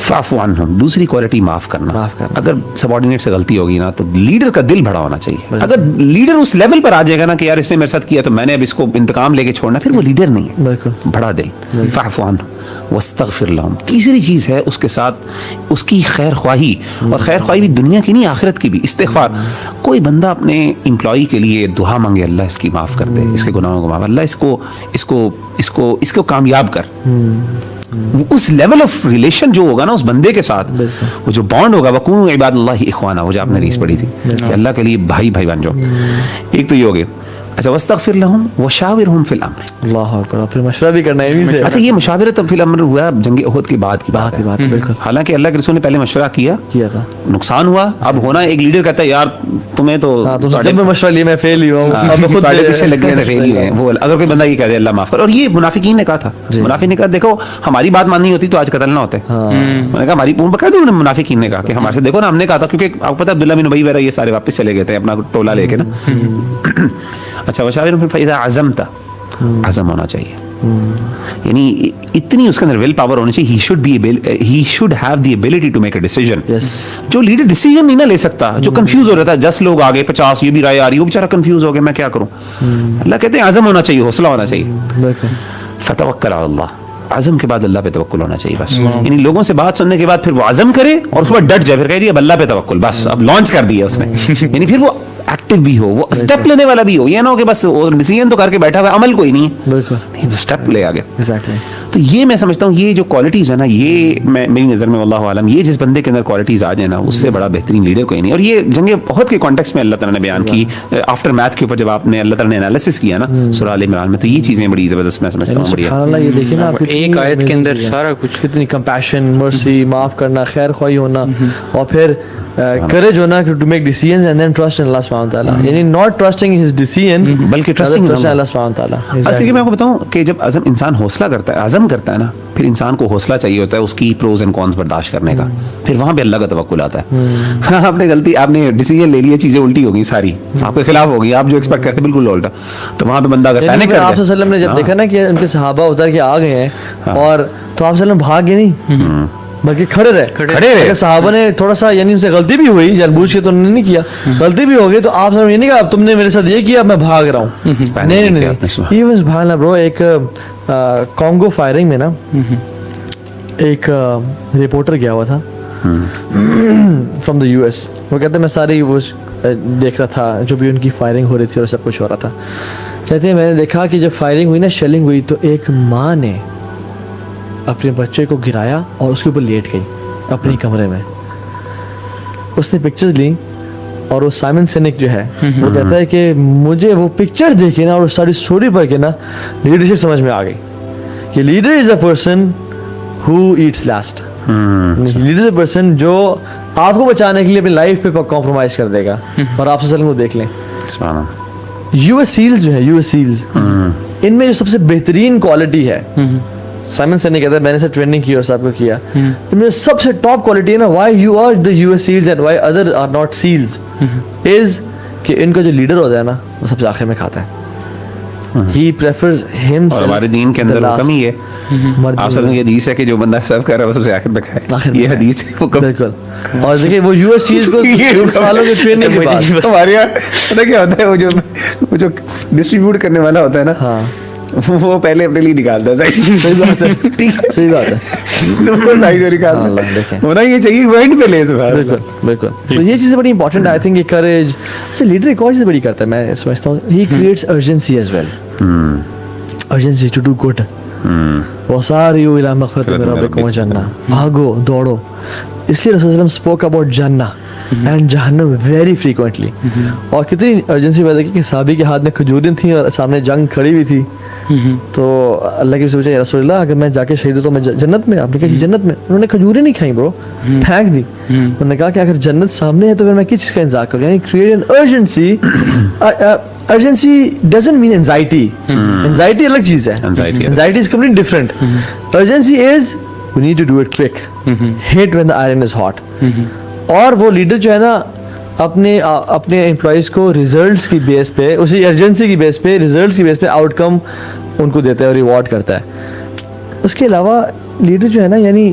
فاعفو عنہم, دوسری quality معاف کرنا. اگر subordinate سے غلطی ہوگی نا تو لیڈر کا دل بڑا ہونا چاہیے. اگر لیڈر اس لیول پر آ جائے گا نا کہ یار اس نے میرے ساتھ کیا تو میں نے اب اس کو انتقام لے کے چھوڑنا, پھر وہ لیڈر نہیں ہے. بڑا دل. فاعفو عنہم واستغفر لہم. تیسری چیز ہے اس کے ساتھ اس کی خیر خواہی, اور خیر خواہی بھی دنیا کی نہیں آخرت کی بھی. استغفار. کوئی بندہ اپنے امپلائی کے لیے دعا مانگے, اللہ اس کی معاف کر دے, اس کے گناہوں کو معاف, اللہ اس کو کامیاب کر. اس لیول آف ریلیشن جو ہوگا نا اس بندے کے ساتھ, وہ جو بانڈ ہوگا, وَكُونُوا عِبَادَ اللَّهِ إِخْوَانًا, وہ جو آپ نے حدیث پڑھی تھی کہ اللہ کے لیے بھائی بن جاؤ. ایک تو یہ ہو گیا. اچھا وَاسْتَغْفِرْ لَهُمْ وَشَاوِرْهُمْ فِي الْأَمْرِ. اللہ اکبر. پھر مشورہ بھی کرنا ہے انہی سے. اچھا یہ مشاورت فی الامر ہوا جنگ احد کے بعد کی بات ہے. بالکل. حالانکہ اللہ کے رسول نے پہلے مشورہ کیا تھا, نقصان ہوا. اب ہونا ایک لیڈر کہتا ہے یار تمہیں تو جب میں مشورہ لیا میں فیل ہی ہوں, اب خود پیچھے لگ گئے تھے, فیل ہی ہیں. وہ اگر کوئی بندہ یہ کہہ دے اللہ معاف کر, اور یہ منافقین نے کہا تھا. منافق نے کہا دیکھو ہماری بات ماننی ہوتی تو آج قتل نہ ہوتے. میں نے کہا ہماری بقاعدہ منافقین نے کہا کہ ہمارے سے دیکھو نا, ہم نے کہا تھا کیونکہ آپ کو پتہ عبداللہ بن ابی وغیرہ یہ سارے واپس چلے گئے تھے اپنا ٹولہ لے کے نا. اچھا وشاورہم فإذا عزمت, عزم ہونا چاہیے, یعنی اتنی اس کے اندر ول پاور ہونی چاہیے. he should have the ability to make a decision. جو لیڈر ڈیسیجن نہیں نہ لے سکتا, جو کنفیوز ہو رہتا ہے, 10 لوگ آگے 50 یہ بھی رائے آ رہی ہے, وہ بیچارہ کنفیوز ہو گیا میں کیا کروں. اللہ کہتے ہیں عزم ہونا چاہیے, حوصلہ ہونا چاہیے. فتوکل علی اللہ, عزم کے بعد اللہ پہ توکل ہونا چاہیے بس. یعنی لوگوں سے بات سننے کے بعد پھر وہ عزم کرے اور اس کے بعد ڈٹ جائے, پھر کہہ رہی ہے اب اللہ پہ توکل, بس اب لانچ کر دیا اس نے. یعنی پھر وہ ایکٹیو بھی ہو, وہ اسٹیپ لینے والا بھی ہو, یہ نہ ہو کہ بس ڈیسیژن تو کر کے بیٹھا ہوا, عمل کوئی نہیں ہے. بالکل نہیں, اسٹیپ لے آ گیا. تو یہ میں سمجھتا ہوں یہ جو کوالٹیز ہے نا, یہ میری نظر میں واللہ عالم یہ جس بندے کے اندر کوالٹیز آ جائیں نا, اس سے بڑا بہترین لیڈر کوئی نہیں. اور یہ جنگ احد کے کانٹیکسٹ میں اللہ تعالیٰ نے بیان کی, آفٹر میتھ کے اوپر جب آپ نے اللہ تعالیٰ نے انالیسس کیا نا سورہ آل عمران میں, تو یہ چیزیں بڑی زبردست میں سمجھتا ہوں. سبحان اللہ. یہ دیکھیں نا آپ ایک آیت کے اندر سارا کچھ, کتنی کمپیشن, مرسی, معاف کرنا, خیر خواہی ہونا, اور پھر courage ہونا to make decisions and then trust in Allah subhanahu wa ta'ala. یعنی not trusting his decision بلکہ trusting in Allah subhanahu wa ta'ala. کیونکہ میں آپ کو بتاؤں کہ جب عزم انسان حوصلہ کرتا ہے, عزم کرتا ہے نا, پھر انسان کو حوصلہ چاہیے ہوتا ہے اس کی پروز اینڈ کونس برداشت کرنے کا, پھر وہاں پہ اللہ کا توکل آتا ہے. آپ نے غلطی, آپ نے ڈیسیجن لے لیا, چیزیں الٹی ہو گئی ساری, آپ کے خلاف ہو گئی, آپ جو ایکسپیکٹ کرتے بالکل الٹا, تو وہاں پہ بندہ اگر پینک کر آپ صلی اللہ علیہ وسلم نے جب دیکھا نا کہ ان کے صحابہ اتر کے آ گئے ہیں, اور تو آپ صلی اللہ علیہ وسلم بھاگ گئے نہیں بلکہ کھڑے رہے. صحابہ نے تھوڑا سا, یعنی ان سے غلطی بھی ہوئی, جان بوجھ کے تو انہوں نے نہیں کیا, غلطی بھی ہو گئی, تو آپ یہ نہیں کہا تم نے میرے ساتھ یہ کیا میں بھاگ رہا ہوں. نہیں, یہ بھاگنا برو. ایک کانگو فائرنگ میں نا ایک رپورٹر گیا ہوا تھا فرام دا US. وہ کہتے ہیں میں ساری وہ دیکھ رہا تھا جو بھی ان کی فائرنگ ہو رہی تھی اور سب کچھ ہو رہا تھا. کہتے ہیں میں نے دیکھا کہ جب فائرنگ ہوئی نا, شیلنگ ہوئی, تو ایک ماں نے اپنے بچے کو گرایا اور اس کے اوپر لیٹ گئی اپنے کمرے میں. اس نے پکچرز لیں, اور وہ سائمن سینک جو ہے وہ کہتا ہے کہ مجھے وہ پکچر دیکھے نا اور ساری اسٹوری پڑھ کے نا لیڈرشپ سمجھ میں آ گئی کہ leader is a person who eats last. Leader is a person جو آپ کو بچانے کے لیے اپنی لائف پہ کمپرومائز کر دے گا. اور آپ سے کو دیکھ لیں US سیلز جو ہے, US سیلز, ان میں جو سب سے بہترین کوالٹی ہے, سائمن سینک کہتا ہے میں نے سے ٹریننگ کی اور سب کو کیا, تو میرے سب سے ٹاپ کوالٹی ہے نا, why you are the US sales and why other are not sales, is کہ ان کا جو لیڈر ہوتا ہے نا وہ سب سے آخر میں کھاتا ہے. He prefers himself. اور ہمارے دین کے اندر حکم ہی ہے, آپ سب یہ حدیث ہے کہ جو بندہ سرو کر رہا ہے وہ سب سے آخر میں کھائے, یہ حدیث ہے بالکل. اور دیکھیں وہ US چیز کو سالوں کے ٹریننگ کے بعد ہمارے یہاں پتہ کیا ہوتا ہے, وہ جو ڈسٹریبیوٹ کرنے والا ہوتا ہے نا, وہ پہلے اپنے لیے نکالتا ہے. صحیح بات ہے سائڈ میں نکالتا ہے, ہونا یہ چاہیے ورڈ پہ لے. بالکل. تو یہ چیزیں بڑی امپورٹنٹ ہے. آئی تھنک یہ کریج سے لیڈر ایک اور چیز بڑی کرتا ہے, میں سمجھتا ہوں he creates urgency as well, urgency to do good. وساریعوا الی مغفرۃ من ربکم وجنہ, بھاگو دوڑو. اس لیے رسول اللہ اسپوک اباؤٹ جنہ اینڈ جہنم ویری فریکوینٹلی. اور کتنی ارجنسی پیدا کی کہ صحابی کے ہاتھ میں کھجوریں تھیں اور سامنے جنگ کھڑی ہوئی تھی, تو اللہ کے پوچھا یا رسول اللہ اگر میں جا کے شہید ہوں تو میں جنت میں؟ آپ نے کہا جنت میں. انہوں نے کھجوریں نہیں کھائیں برو, پھینک دی. انہوں نے کہا کہ اگر جنت سامنے ہے تو پھر میں کس چیز کا انتظار کروں. یعنی create an urgency. Urgency doesn't mean anxiety. Anxiety الگ چیز ہے, anxiety is complete different. Urgency is we need to do it quick, hit when the iron is hot. اور وہ لیڈر جو ہے نا اپنے امپلائیز کو ریزلٹس کی بیس پہ, اسی ارجنسی کی بیس پہ, ریزلٹس کی بیس پہ آؤٹ کم ان کو دیتا ہے اور ریوارڈ کرتا ہے. اس کے علاوہ لیڈر جو ہے نا, یعنی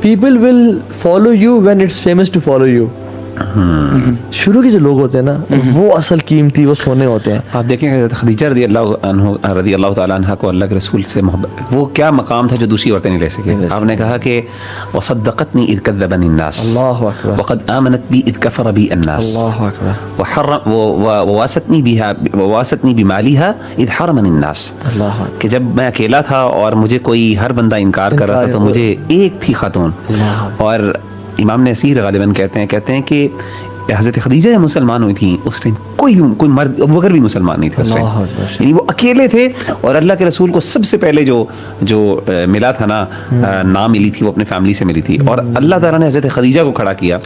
people will follow you when it's famous to follow you, شروع کے جو لوگ ہوتے ہیں نا وہ اصل قیمتی وہ سونے ہوتے ہیں. آپ دیکھیں حضرت خدیجہ رضی اللہ تعالیٰ عنہ کو اللہ کے رسول سے محبت, وہ کیا مقام تھا جو دوسری عورتیں نہیں لے سکیں. آپ نے کہا کہ وصدقتنی اذ کذبنی الناس, اللہ اکبر, وقد آمنت بی اذ کفر بی الناس, اللہ اکبر, وواستنی بمالیہا اذ حرمنی الناس. اللہ اکبر, کہ جب میں اکیلا تھا اور مجھے کوئی ہر بندہ انکار کر رہا تھا تو مجھے ایک تھی خاتون. اور امام نصیر غالباً کہتے ہیں کہ حضرت خدیجہ جب مسلمان ہوئی تھی اس ٹائم کوئی مرد ابو بکر بھی مسلمان نہیں تھا اس ٹائم, یعنی وہ اکیلے تھے. اور اللہ کے رسول کو سب سے پہلے جو ملا تھا نا ملی تھی وہ اپنے فیملی سے ملی تھی, اور اللہ تعالیٰ نے حضرت خدیجہ کو کھڑا کیا.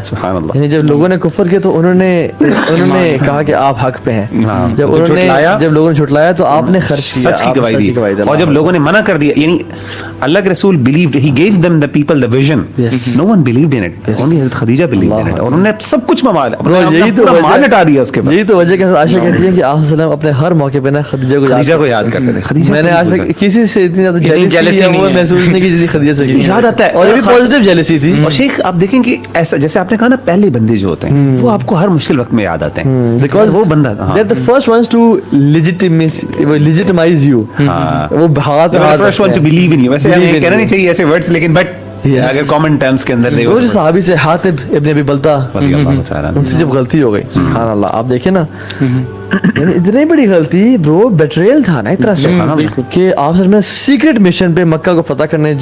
سبحان اللہ. یعنی جب لوگوں نے کفر کیا تو انہوں نے کہا کہ آپ حق پہ ہیں, جب لوگوں نے جھٹلایا تو آپ نے خرچ کیا, سچ کی گواہی دی. اور جب لوگوں نے منع کر دیا, یعنی اللہ کے رسول believed, he gave them the people the vision, no one believed in it, only حضرت خدیجہ believed in it. اور انہوں نے سب کچھ مال ہٹا دیا اس کے بعد. یہی تو وجہ کہ عائشہ کہتی ہے کہ آپ وسلم اپنے ہر موقع پہ نا خدیجہ کو یاد کرتے تھے. میں نے آج تک کسی سے اتنی زیادہ جیلسی وہ محسوس نہیں کی جتنی خدیجہ سے کی. یاد آتا ہے, اور یہ بھی پازیٹیو جیلسی تھی. اور شیخ آپ دیکھیں کہ ایسا جیسے آپ نے کہا نا پہلے بندے جو ہوتے ہیں وہ آپ کو ہر مشکل وقت میں یاد آتے ہیں, بیکاز وہ بندہ they are the first ones to legitimize you. وہ ہاتھ first one to believe in you. ویسے کہنا نہیں چاہیے ایسے words, لیکن بٹ اگر کامن ٹرمز کے اندر وہ جو صحابی سے حاتب ابن ابی بلتہ ان سے جب غلطی ہو گئی, سبحان اللہ, آپ دیکھیں نا یعنی اتنی بڑی غلطی برو, بیٹریل تھا نا اس طرح سے کہ آپ سر میں سیکرٹ مشن پہ مکہ کو فتح کرنے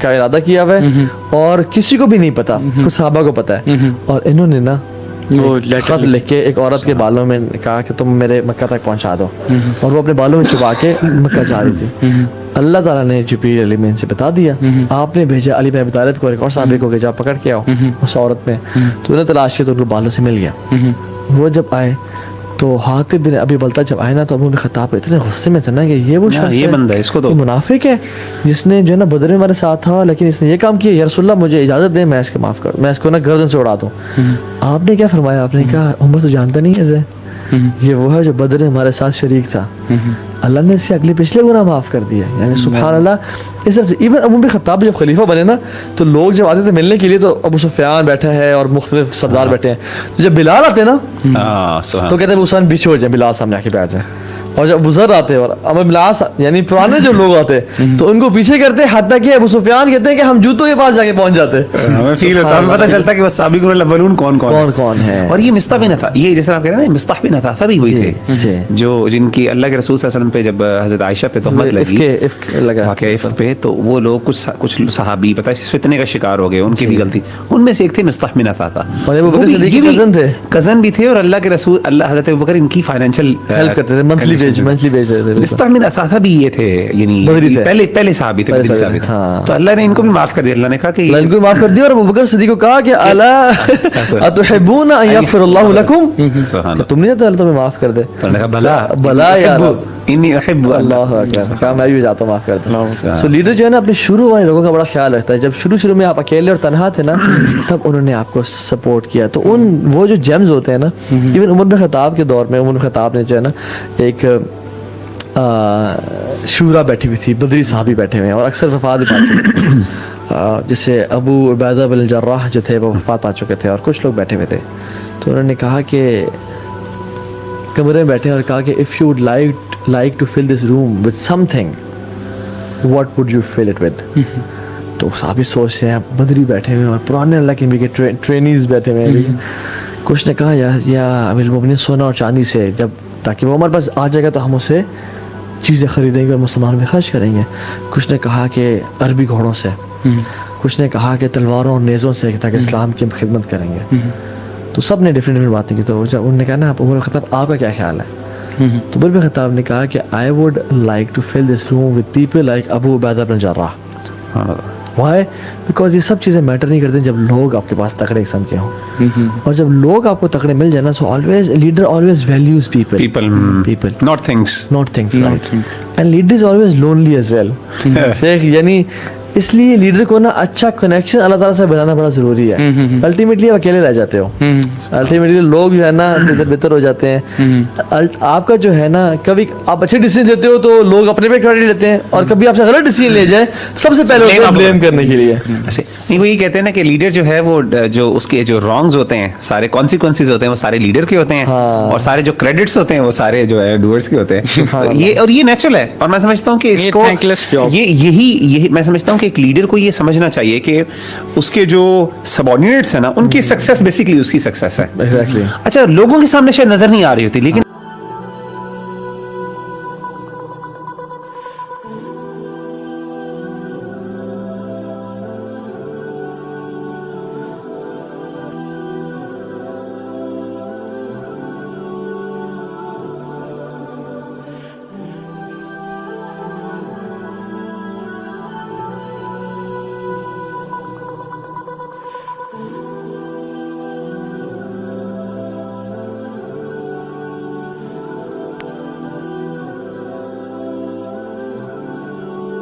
کا ارادہ کیا ہوا ہے اور کسی کو بھی نہیں پتا, کچھ صحابہ کو پتا ہے, اور انہوں نے نا وہ خط لکھ کے ایک عورت کے بالوں میں کہا کہ تم میرے مکہ تک پہنچا دو, اور وہ اپنے بالوں میں چھپا کے مکہ جا رہی تھی. اللہ تعالیٰ نے جبریل علیہ السلام سے بتا دیا, آپ نے بھیجا علی بن ابی طالب کو, ایک اور صحابی کو کہ جا پکڑ کے آؤ اس عورت میں, تو انہیں تلاش کیا تو ان کو بالوں سے مل گیا. وہ جب آئے تو حاتب بن ابی بلتہ جب آئے نا تو عمر بن خطاب اتنے غصے میں تھے نا کہ یہ وہ شخص یہ بندہ اس کو تو منافق ہے جس نے جو ہے نا بدر میں ہمارے ساتھ تھا, لیکن اس نے یہ کام کیا, یا رسول اللہ مجھے اجازت دیں میں اس کو معاف کروں, میں اس کو نا گردن سے اڑا دوں. آپ نے کیا فرمایا, آپ نے کہا عمر تو جانتا نہیں ہے یہ وہ ہے جو بدر میں ہمارے ساتھ شریک تھا, اللہ نے اسے اگلے پچھلے گناہ معاف کر دیا. یعنی سبحان اللہ. اس طرح سے ایون عمر بن خطاب جب خلیفہ بنے نا تو لوگ جب آتے تھے ملنے کے لیے تو ابو سفیان بیٹھا ہے اور مختلف سردار بیٹھے ہیں, تو جب بلال آتے نا تو کہتے ہیں ابو سفیان پیچھے ہو جائیں, بلال سامنے آ کے بیٹھ جائیں. اور جب ابو ذر آتے اور ابو ملاس یعنی پرانے جو لوگ آتے تو ان کو پیچھے کرتے, حتیٰ کہ ابو سفیان کہتے ہیں کہ ہم جوتوں کے پاس جا کے پہنچ جاتے, ہمیں پتہ چلتا کہ وہ سابقون الاولون کون ہے. اور یہ مصطح بن عثاثہ, یہ جیسے آپ کہہ رہے ہیں مصطح بن عثاثہ بھی وہی تھے جو جن کی اللہ کے رسول صلی اللہ علیہ وسلم پہ جب حضرت عائشہ پہ تہمت لگی واقعہ عفق پہ, تو وہ لوگ کچھ صحابی پتہ ہے فتنے کا شکار ہو گئے, ان کی بھی غلطی, ان میں سے ایک تھے مصطح بن عثاثہ, اور ابو بکر صدیق کے کزن بھی تھے, اور اللہ کے رسول حضرت ابو بکر ان کی فائنینشیل ہیلپ کرتے تھے, منتھلی بیج مصطح بن عثاثہ بھی یہ تھے, یعنی پہلے صحابی تھے, تو اللہ نے ان کو بھی معاف کر دیا. اللہ نے کہا کہ ان کو معاف کر دیا, اور ابو بکر صدیق کو کہا کہ الا اتحبون ان یغفر اللہ لکم, تم نہیں چاہتے اللہ تمہیں معاف کر دے, تو نے کہا بھلا یا انی احب اللہ اکبر, کہا میں بھی چاہتا ہوں معاف کر دے. سو لیڈر جو ہے نا اپنے شروع والے لوگوں کا بڑا خیال رکھتا ہے. جب شروع میں آپ اکیلے اور تنہا تھے نا تب انہوں نے آپ کو سپورٹ کیا. تو وہ جو جیمز ہوتے ہیں نا, ایون عمر بن خطاب کے دور میں عمر بن خطاب نے جو ہے نا ایک شورا بیٹھی ہوئی تھی, بدری صحابی بیٹھے ہوئے ہیں اور اکثر وفات بھی پا چکے, جیسے ابو عبیدہ بن الجراح جو تھے وہ وفات پا چکے تھے, اور کچھ لوگ بیٹھے ہوئے تھے. تو انہوں نے کہا کہ کمرے میں بیٹھے اور کہا کہ if you would like to fill this room with something what would you fill it with. تو صحابی سوچ رہے ہیں, بدری بیٹھے ہوئے اور پرانے اللہ کے نبی کے ٹرینیز بیٹھے ہوئے ہیں. کچھ نے کہا یا امیر المومنین سونا اور چاندی سے, جب تاکہ وہ ہمارے پاس آ جائے گا تو ہم اسے چیزیں خریدیں گے اور مسلمان میں خرچ کریں گے. کچھ نے کہا کہ عربی گھوڑوں سے, کچھ نے کہا کہ تلواروں اور نیزوں سے تاکہ اسلام کی خدمت کریں گے. تو سب نے ڈفرینٹ باتیں کی. تو جب انہوں نے کہا نا عمر بن خطاب آپ کا کیا خیال ہے, تو عمر بن خطاب نے کہا کہ I would like to fill this room with people like Abu Ubaidah bin الجراح. Why? Because یہ سب چیزیں میٹر نہیں کرتی جب لوگ آپ کے پاس تکڑے قسم کے ہوں, اور جب لوگ آپ کو تکڑے مل جائے نا, so always leader always values people not things right. And leader is always lonely as well. یعنی اس لیے لیڈر کو نا اچھا کنیکشن اللہ تعالیٰ سے بنانا بڑا ضروری ہے. الٹیمیٹلی آپ اکیلے رہ جاتے ہو, الٹیمیٹلی لوگ جو ہے نا ادھر بہتر ہو جاتے ہیں. آپ کا جو ہے نا کبھی آپ اچھے ڈیسیجن لیتے ہو تو لوگ اپنے پہ کریڈٹ لیتے ہیں, اور کبھی آپ سے غلط ڈیسیجن لے جائے سب سے پہلے ہوتا ہے بلیم کرنے کے لیے. نہیں, وہ یہ کہتے ہیں نا کہ لیڈر جو ہے وہ جو اس کے جو رانگز ہوتے ہیں, سارے کانسیکوینسز ہوتے ہیں, وہ سارے لیڈر کے ہوتے ہیں, اور سارے جو کریڈٹس ہوتے ہیں وہ سارے جو ہے ڈوئرز کے ہوتے ہیں. یہ اور یہ نیچرل ہے, اور میں سمجھتا ہوں کہ اس کو یہی میں سمجھتا ہوں کہ ایک لیڈر کو یہ سمجھنا چاہیے کہ اس کے جو سبارڈینیٹس ہیں نا ان کی سکسیس بیسیکلی اس کی سکسیس ہے. اچھا, لوگوں کے سامنے شاید نظر نہیں آ رہی ہوتی, لیکن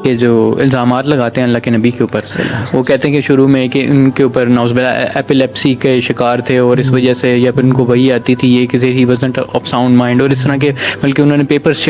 کہ جو الزامات لگاتے ہیں اللہ کے نبی کے اوپر, وہ کہتے ہیں کہ شروع میں کہ ان کے اوپر نعوذ باللہ ایپیلیپسی کے شکار تھے, اور اس وجہ سے یا پھر ان کو وہی آتی تھی یہ کہ ہی وازنٹ آف ساؤنڈ مائنڈ, اور اس طرح کے, بلکہ انہوں نے پیپرز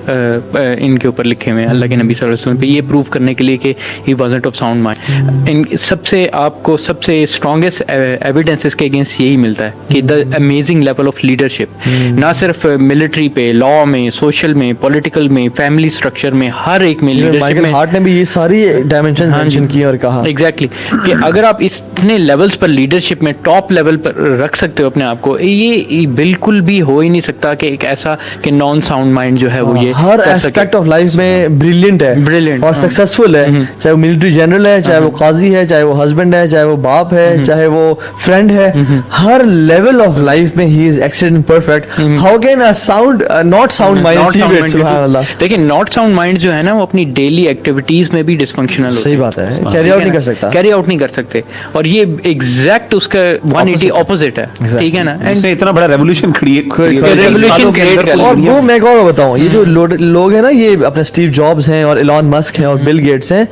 ان کے اوپر لکھے ہوئے ہیں اللہ کے نبی صلی اللہ علیہ وسلم پہ, یہ پروف کرنے کے لیے کہ ہی وازنٹ آف ساؤنڈ مائنڈ. ان سب سے آپ کو سب سے اسٹرانگیسٹ ایویڈنسز کے اگینسٹ یہی ملتا ہے کہ دا امیزنگ لیول آف لیڈرشپ, نہ صرف ملٹری پہ, لا میں, سوشل میں, پولیٹیکل میں, فیملی اسٹرکچر میں, ہر ایک میں لیڈرشپ میں ہارٹ نے بھی یہ ساری ڈائمینشن مینشن کی اور کہا ایگزیکٹلی کہ اگر آپ اتنے لیولز پر لیڈرشپ میں ٹاپ لیول پر رکھ سکتے ہو اپنے آپ کو, یہ بالکل بھی ہو ہی نہیں سکتا کہ ایک ایسا کہ نان ساؤنڈ مائنڈ جو ہے وہ یہ ہر ایسپیکٹ آف لائف میں بریلینٹ ہے اور سکسیسفل ہے, چاہے وہ ملٹری جنرل ہے, چاہے وہ قاضی ہے, چاہے وہ ہسبینڈ ہے, چاہے وہ باپ ہے, چاہے وہ فرینڈ ہے, ہر لیول آف لائف میں ہی is excellent perfect. How can a sound not sound mind, سبحان اللہ. دیکھیں ناٹ ساؤنڈ مائنڈ جو ہے نا وہ اپنی ڈیلی ایکٹیویٹیز میں بھی ڈسفنکشنل ہوتا ہے. صحیح بات ہے, کیری آؤٹ نہیں کر سکتا, کیری آؤٹ نہیں کر سکتے, اور یہ ایگزیکٹ اس کا 180 اپوزٹ ہے. ٹھیک ہے نا, اس نے اتنا بڑا ریولیوشن کریٹ اور وہ میں اور بتاؤں, یہ جو لوگ ہیں نا, یہ اپنے اسٹیو جابس ہیں اور ایلون مسک ہیں اور بل گیٹس ہیں,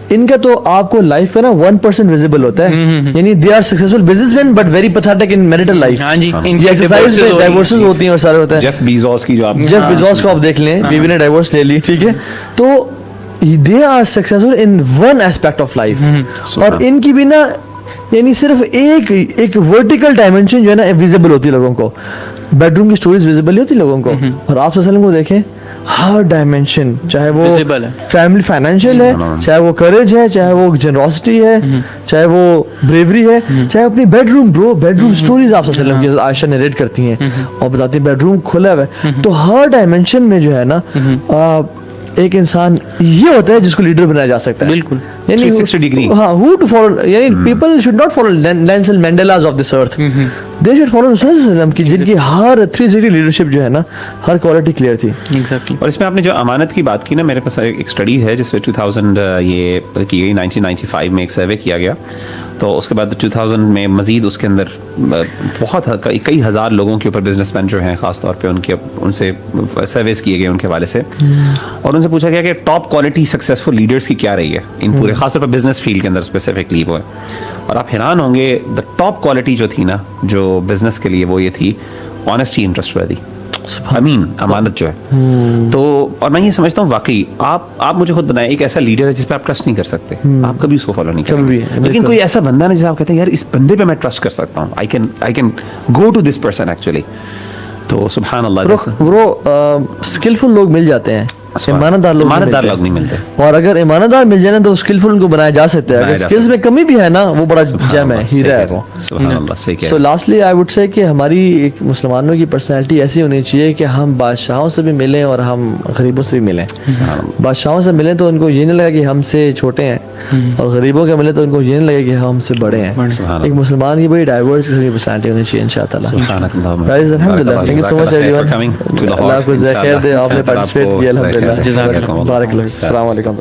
ان کا تو آپ کو لائف کا نا 1% ویزیبل ہوتا ہے, یعنی they are successful businessman but very pathetic in marital life. ہاں جی, یہ ایکسرسائز میں ڈائیورسز ہوتی ہیں اور سارے ہوتا ہے. جیف بیزوس کی جو آپ جیف بیزوس کو آپ دیکھ لیں, بیوی نے ڈائیورس لے لی, ٹھیک ہے, تو they are successful in one aspect of life. اور ان کی بھی نا یعنی صرف ایک ورٹیکل ڈائمینشن جو ہے نا ویزیبل ہوتی ہے لوگوں کو, بیڈ روم کی اسٹوریز ویزیبل ہوتی ہے لوگوں کو, اور آپ صلی اللہ علیہ وسلم کو دیکھیں ہر ڈائمینشن, چاہے وہ فیملی فائنینشیل ہے, چاہے وہ کریج ہے, چاہے وہ جنروسٹی ہے, چاہے وہ بریوری ہے, چاہے اپنی بیڈ روم اسٹوریز آپ صلی اللہ علیہ وسلم کی عائشہ نریٹ کرتی ہیں اور بتاتی ہیں بیڈ روم کھلا ہوا ہے. تو ہر ڈائمینشن میں جو ہے نا ایک انسان یہ ہوتا ہے جس کو لیڈر بنایا جا سکتا ہے. بالکل, یعنی 360 ڈگری. ہاں, who to follow, یعنی people should not follow Nelson Mandelas of this earth. They should follow Rasul sallallahu alaihi wasallam کی جن کی ہر 360 لیڈرشپ جو ہے نا ہر کوالٹی کلیئر تھی. اور اس میں آپ نے جو امانت کی بات کی نا, میرے پاس ایک اسٹڈی ہے جس میں 2000 یہ کی گئی 1995 میں ایک سروے کیا گیا, تو اس کے بعد 2000 میں مزید اس کے اندر بہت کئی ہزار لوگوں کے اوپر بزنس مین جو ہیں خاص طور پہ ان سے سرویز کیے گئے ان کے حوالے سے, اور ان سے پوچھا گیا کہ ٹاپ کوالٹی سکسیسفل لیڈرس کی کیا رہی ہے ان پورے خاص طور پر بزنس فیلڈ کے اندر اسپیسیفکلی وہ ہے. اور آپ حیران ہوں گے دا ٹاپ کوالٹی جو تھی نا جو بزنس کے لیے وہ یہ تھی آنیسٹی, انٹرسٹ ورتھی, امانت جو ہے. تو اور میں یہ سمجھتا ہوں واقعی آپ مجھے خود بتائیں ایک ایسا لیڈر ہے جس پہ آپ ٹرسٹ نہیں کر سکتے, آپ کبھی اس کو فالو نہیں کریں گے, لیکن کوئی ایسا بندہ نہیں جسے آپ کہتے ہیں یار اس بندے پہ میں ٹرسٹ کر سکتا ہوں, I can go to this person actually. تو سبحان اللہ, برو اسکلفل لوگ مل جاتے ہیں, ایماندار لوگ نہیں ملتے, اور اگر ایماندار مل جائے نا تو اسکلفل ان کو بنایا جا سکتا ہے. اگر اسکلز میں کمی بھی ہے نا وہ بڑا جیم ہے, ہیرا ہے وہ. سو لاسٹلی آئی وڈ سے کہ ہماری ایک مسلمانوں کی پرسنالٹی ایسی ہونی چاہیے کہ ہم بادشاہوں سے بھی ملیں اور ہم غریبوں سے بھی ملیں. بادشاہوں سے ملیں تو ان کو یہ نہیں لگے کہ ہم سے چھوٹے ہیں, اور غریبوں کے ملیں تو ان کو یہ نہیں لگے کہ ہم سے بڑے ہیں. ایک مسلمان کی بڑی ڈائیورس قسم کی پرسنالٹی ہونی چاہیے انشاءاللہ. الحمدللہ, thank you so much everyone, اللہ کو خیر دے, آپ نے پارٹیسپیٹ کیا, الحمدللہ, بارک اللہ, السلام علیکم.